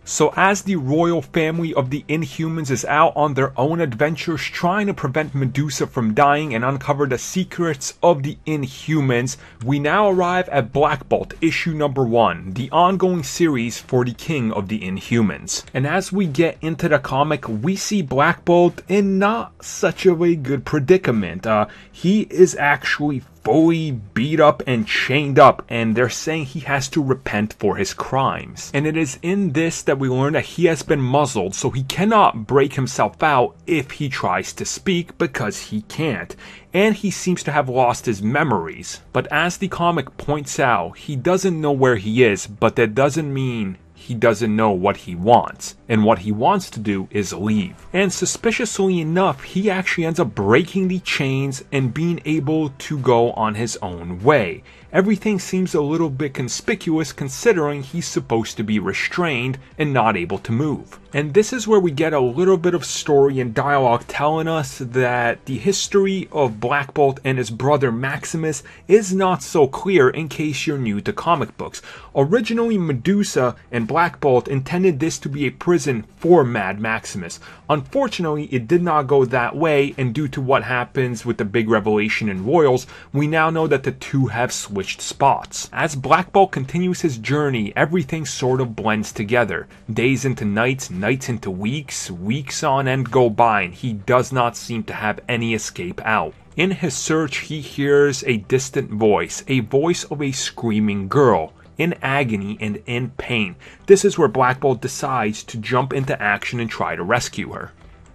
So as the royal family of the Inhumans is out on their own adventures trying to prevent Medusa from dying and uncover the secrets of the Inhumans, we now arrive at Black Bolt issue number 1, the ongoing series for the King of the Inhumans. And as we get into the comic, we see Black Bolt in not such of a good predicament. He is actually fully beat up and chained up, and they're saying he has to repent for his crimes. And it is in this that we learn that he has been muzzled, so he cannot break himself out if he tries to speak, because he can't. And he seems to have lost his memories. But as the comic points out, he doesn't know where he is, but that doesn't mean he doesn't know what he wants. And what he wants to do is leave. And suspiciously enough, he actually ends up breaking the chains and being able to go on his own way. Everything seems a little bit conspicuous considering he's supposed to be restrained and not able to move. And this is where we get a little bit of story and dialogue telling us that the history of Black Bolt and his brother Maximus is not so clear in case you're new to comic books. Originally, Medusa and Black Bolt intended this to be a prison for Mad Maximus. Unfortunately, it did not go that way, and due to what happens with the big revelation in Royals, we now know that the two have switched spots. As Black Bolt continues his journey, everything sort of blends together. Days into nights, nights into weeks, weeks on end go by, and he does not seem to have any escape out. In his search, he hears a distant voice, a voice of a screaming girl, in agony and in pain. This is where Black Bolt decides to jump into action and try to rescue her.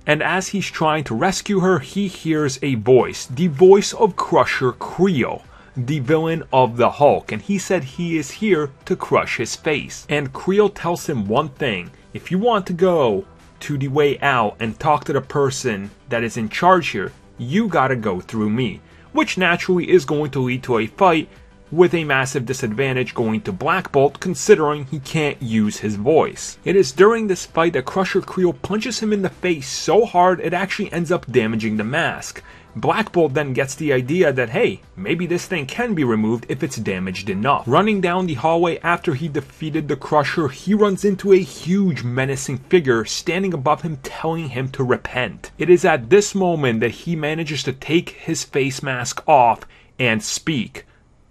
And as he's trying to rescue her, he hears a voice, the voice of Crusher Creel, the villain of the Hulk, and he said he is here to crush his face. And Creel tells him one thing: if you want to go to the way out and talk to the person that is in charge here, you gotta go through me. Which naturally is going to lead to a fight, with a massive disadvantage going to Black Bolt considering he can't use his voice. It is during this fight that Crusher Creel punches him in the face so hard it actually ends up damaging the mask. Black Bolt then gets the idea that, hey, maybe this thing can be removed if it's damaged enough. Running down the hallway after he defeated the Crusher, he runs into a huge menacing figure standing above him telling him to repent. It is at this moment that he manages to take his face mask off and speak.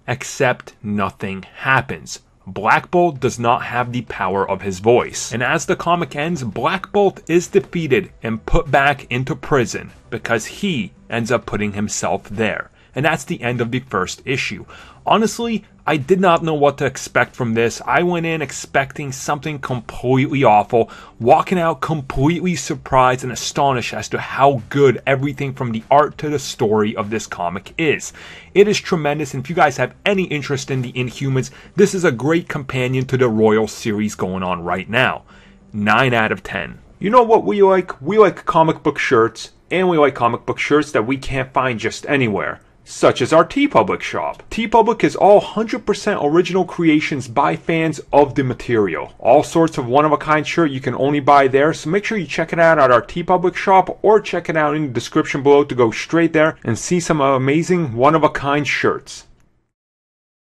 Except nothing happens. Black Bolt does not have the power of his voice. And as the comic ends, Black Bolt is defeated and put back into prison because he ends up putting himself there. And that's the end of the first issue. Honestly, I did not know what to expect from this. I went in expecting something completely awful, walking out completely surprised and astonished as to how good everything from the art to the story of this comic is. It is tremendous, and if you guys have any interest in the Inhumans, this is a great companion to the Royal series going on right now. 9 out of 10. You know what we like? We like comic book shirts, and we like comic book shirts that we can't find just anywhere, such as our TeePublic shop. TeePublic is all 100% original creations by fans of the material. All sorts of one-of-a-kind shirt you can only buy there, so make sure you check it out at our TeePublic shop or check it out in the description below to go straight there and see some amazing one-of-a-kind shirts.